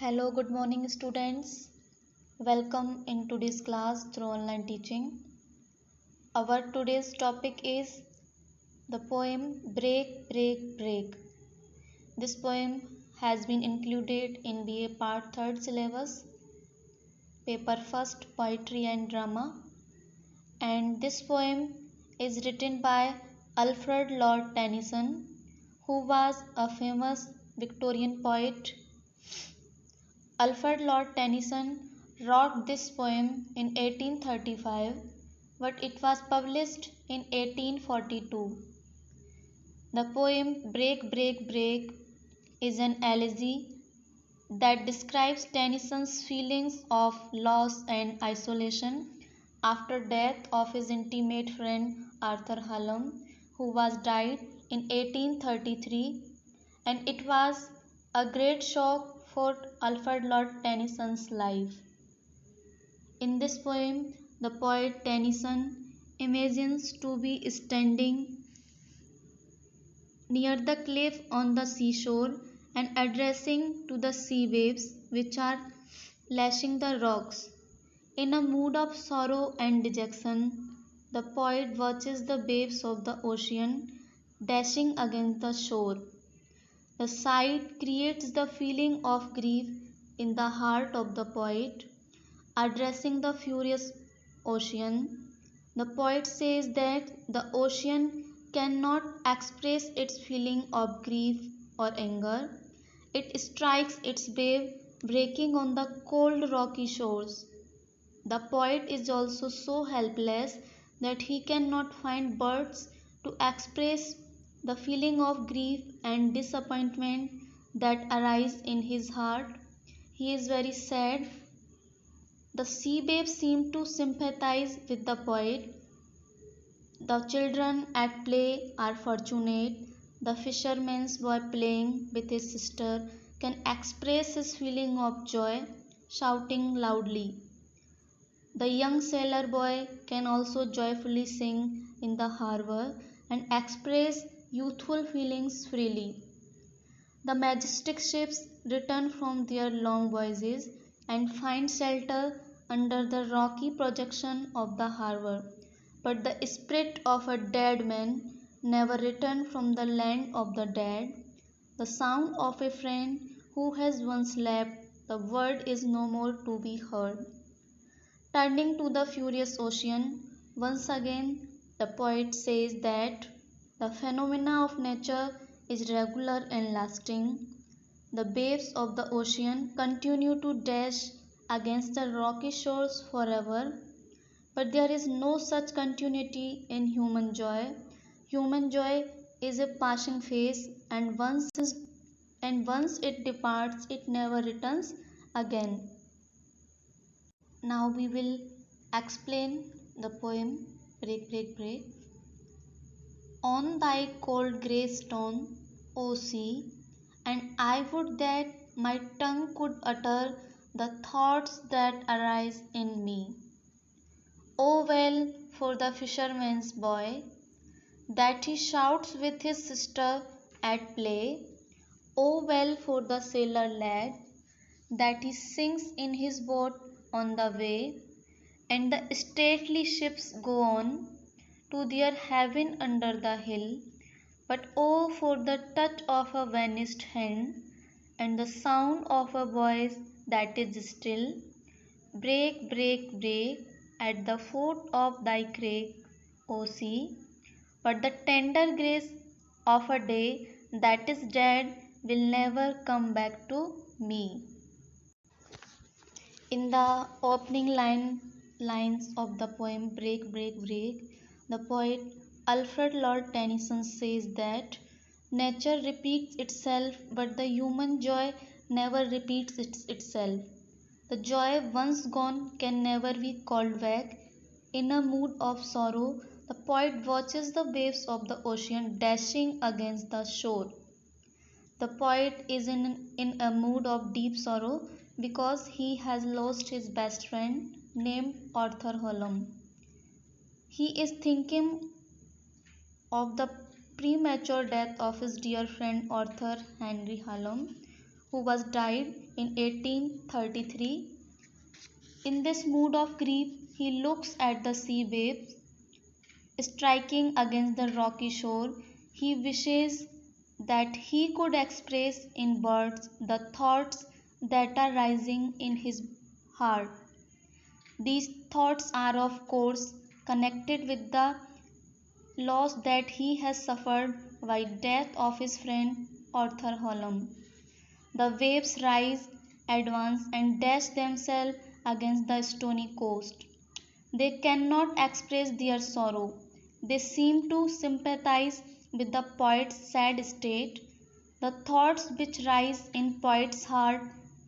Hello, good morning, students. Welcome in today's class through online teaching. Our today's topic is the poem Break, Break, Break. This poem has been included in BA Part 3rd syllabus, Paper 1st Poetry and Drama, and this poem is written by Alfred Lord Tennyson, who was a famous Victorian poet. Alfred Lord Tennyson wrote this poem in 1835, but it was published in 1842. The poem Break, Break, Break is an elegy that describes Tennyson's feelings of loss and isolation after death of his intimate friend Arthur Hallam, who was died in 1833, and it was a great shock for Alfred Lord Tennyson's life. In this poem, the poet Tennyson imagines to be standing near the cliff on the seashore and addressing to the sea waves which are lashing the rocks. In a mood of sorrow and dejection, the poet watches the waves of the ocean dashing against the shore. The sight creates the feeling of grief in the heart of the poet. Addressing the furious ocean, the poet says that the ocean cannot express its feeling of grief or anger. It strikes its wave breaking on the cold rocky shores. The poet is also so helpless that he cannot find words to express the feeling of grief and disappointment that arise in his heart. He is very sad. The sea waves seem to sympathize with the poet. The children at play are fortunate. The fisherman's boy playing with his sister can express his feeling of joy, shouting loudly. The young sailor boy can also joyfully sing in the harbor and express youthful feelings freely. The majestic ships return from their long voyages and find shelter under the rocky projection of the harbor. But the spirit of a dead man never returns from the land of the dead. The sound of a friend who has once left the world is no more to be heard. Turning to the furious ocean, once again the poet says that the phenomena of nature is regular and lasting. The waves of the ocean continue to dash against the rocky shores forever, but there is no such continuity in human joy. Human joy is a passing phase, and once it departs, it never returns again. Now we will explain the poem Break, Break, Break. On thy cold grey stone, O sea, and I would that my tongue could utter the thoughts that arise in me. O well for the fisherman's boy, that he shouts with his sister at play. O well for the sailor lad, that he sings in his boat on the way, and the stately ships go on to their haven under the hill. But oh, for the touch of a vanished hand, and the sound of a voice that is still. Break, break, break at the foot of thy crag, O sea. But the tender grace of a day that is dead will never come back to me. In the opening lines of the poem Break, Break, Break, the poet Alfred Lord Tennyson says that nature repeats itself, but the human joy never repeats itself. The joy once gone can never be called back. In a mood of sorrow, the poet watches the waves of the ocean dashing against the shore. The poet is in a mood of deep sorrow because he has lost his best friend named Arthur Hallam. He is thinking of the premature death of his dear friend Arthur Henry Hallam, who was died in 1833. In this mood of grief, he looks at the sea waves striking against the rocky shore. He wishes that he could express in words the thoughts that are rising in his heart. These thoughts are, of course, connected with the loss that he has suffered by death of his friend Arthur Hallam. The waves rise, advance, and dash themselves against the stony coast. They cannot express their sorrow. They seem to sympathize with the poet's sad state. The thoughts which rise in poet's heart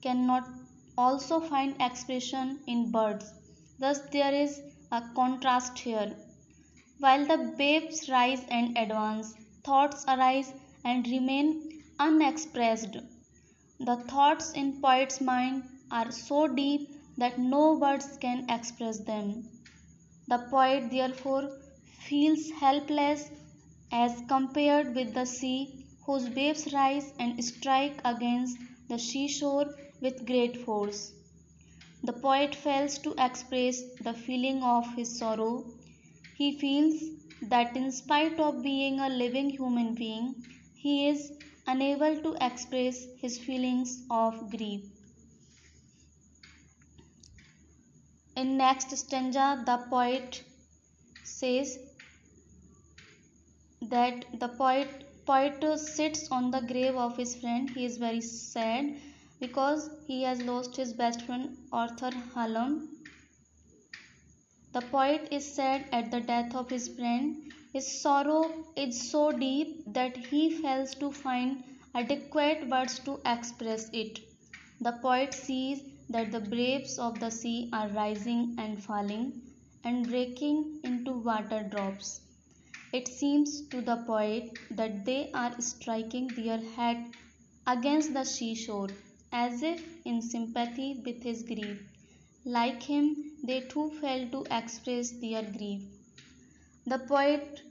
cannot also find expression in birds. Thus there is a contrast here. While the waves rise and advance, thoughts arise and remain unexpressed. The thoughts in poet's mind are so deep that no words can express them. The poet therefore feels helpless as compared with the sea, whose waves rise and strike against the seashore with great force. The poet fails to express the feeling of his sorrow. He feels that in spite of being a living human being, he is unable to express his feelings of grief. In next stanza, the poet says that the poet sits on the grave of his friend. He is very sad because he has lost his best friend Arthur Hallam. The poet is sad at the death of his friend. His sorrow is so deep that he fails to find adequate words to express it. The poet sees that the waves of the sea are rising and falling and breaking into water drops. It seems to the poet that they are striking their head against the seashore, as if in sympathy with his grief. Like him, they too fail to express their grief. The poet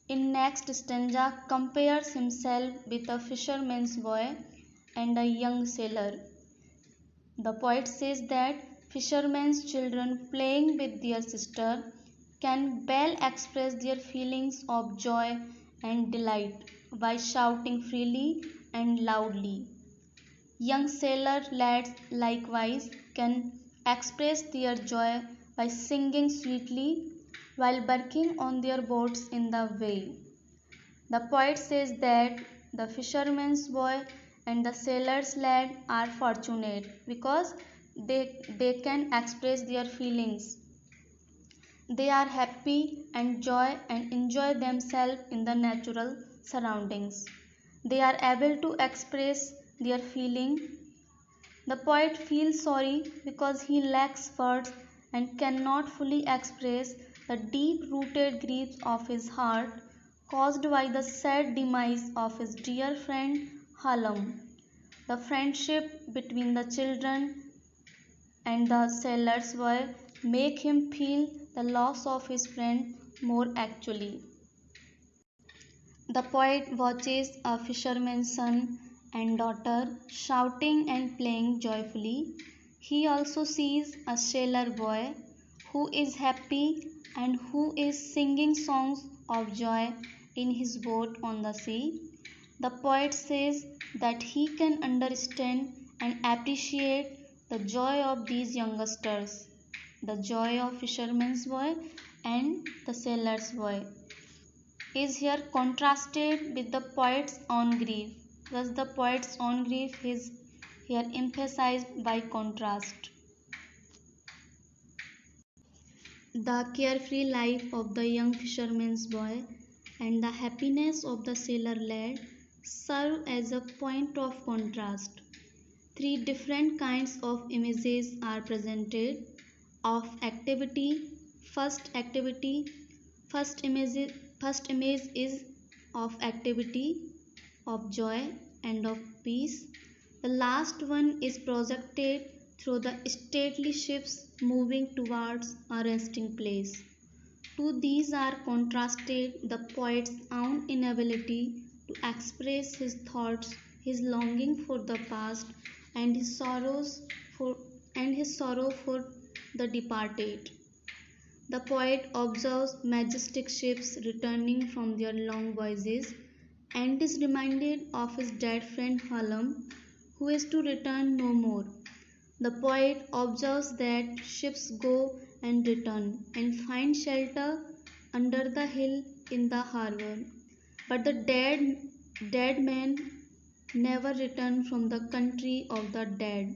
in next stanza compares himself with a fisherman's boy and a young sailor. The poet says that fishermen's children playing with their sister can well express their feelings of joy and delight by shouting freely and loudly. Young sailor lads likewise can express their joy by singing sweetly while working on their boats in the way. The poet says that the fisherman's boy and the sailor's lad are fortunate because they can express their feelings. They are happy and joy and enjoy themselves in the natural surroundings. They are able to express their feeling. The poet feels sorry because he lacks words and cannot fully express the deep-rooted grief of his heart caused by the sad demise of his dear friend Hallam. The friendship between the children and the sailor's boy make him feel the loss of his friend more actually. The poet watches a fisherman's son and daughter shouting and playing joyfully. He also sees a sailor boy who is happy and who is singing songs of joy in his boat on the sea. The poet says that he can understand and appreciate the joy of these youngsters, the joy of fisherman's boy and the sailor's boy is here contrasted with the poet's own grief. Thus, the poet's own grief is here emphasized by contrast. The carefree life of the young fisherman's boy and the happiness of the sailor lad serve as a point of contrast. Three different kinds of images are presented of activity. First activity, first image, first image is of activity, of joy and of peace. The last one is projected through the stately ships moving towards a resting place. To these are contrasted the poet's own inability to express his thoughts, his longing for the past, and for his sorrow for the departed. The poet observes majestic ships returning from their long voyages and is reminded of his dead friend Hallam, who is to return no more. The poet observes that ships go and return and find shelter under the hill in the harbor, but the dead men never return from the country of the dead.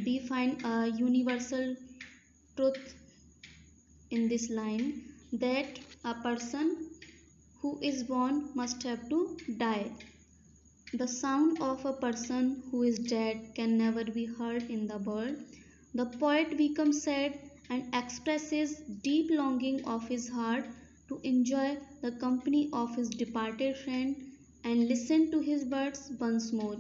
We find a universal truth in this line that a person who is born must have to die. The sound of a person who is dead can never be heard in the world. The poet becomes sad and expresses deep longing of his heart to enjoy the company of his departed friend and listen to his words once more.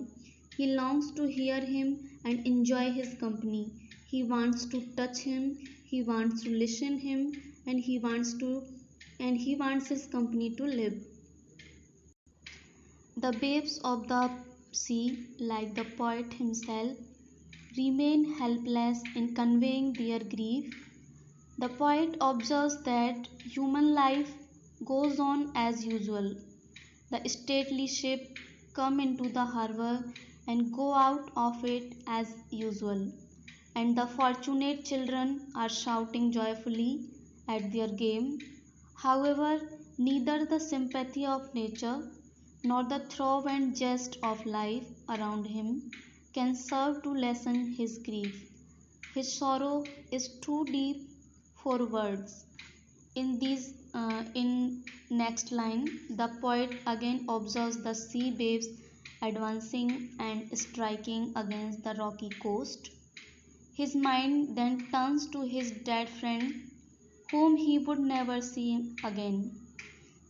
He longs to hear him and enjoy his company. He wants to touch him, he wants to listen him, and he wants his company to live. The babes of the sea, like the poet himself, remain helpless in conveying their grief. The poet observes that human life goes on as usual. The stately ship come into the harbour and go out of it as usual, and the fortunate children are shouting joyfully at their game. However, neither the sympathy of nature nor the throb and jest of life around him can serve to lessen his grief. His sorrow is too deep for words. In next line, the poet again observes the sea waves advancing and striking against the rocky coast. His mind then turns to his dead friend, whom he would never see again.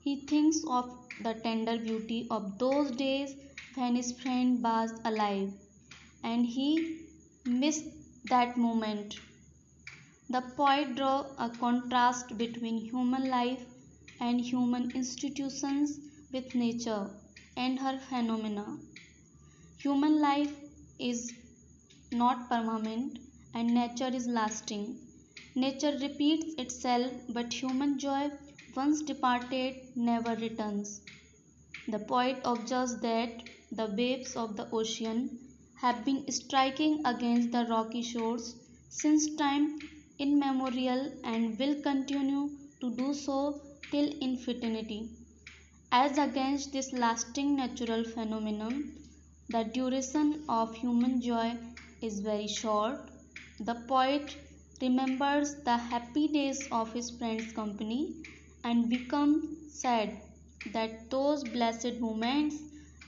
He thinks of the tender beauty of those days when his friend was alive, and he missed that moment. The poet draws a contrast between human life and human institutions with nature and her phenomena. Human life is not permanent and nature is lasting. Nature repeats itself, but human joy, once departed, never returns. The poet observes that the waves of the ocean have been striking against the rocky shores since time immemorial and will continue to do so till infinity. As against this lasting natural phenomenon, the duration of human joy is very short. The poet remembers the happy days of his friend's company and becomes sad that those blessed moments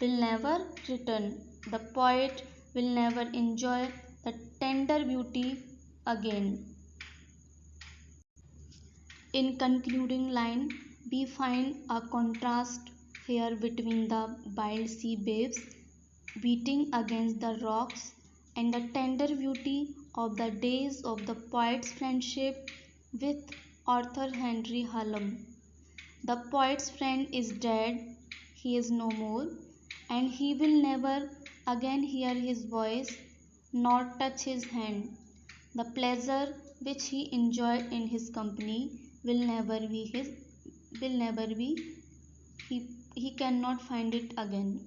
will never return. The poet will never enjoy the tender beauty again. In concluding line, we find a contrast here between the wild sea waves beating against the rocks and the tender beauty of the days of the poet's friendship with Arthur Henry Hallam. The poet's friend is dead, he is no more, and he will never again hear his voice nor touch his hand. The pleasure which he enjoyed in his company will never be he cannot find it again.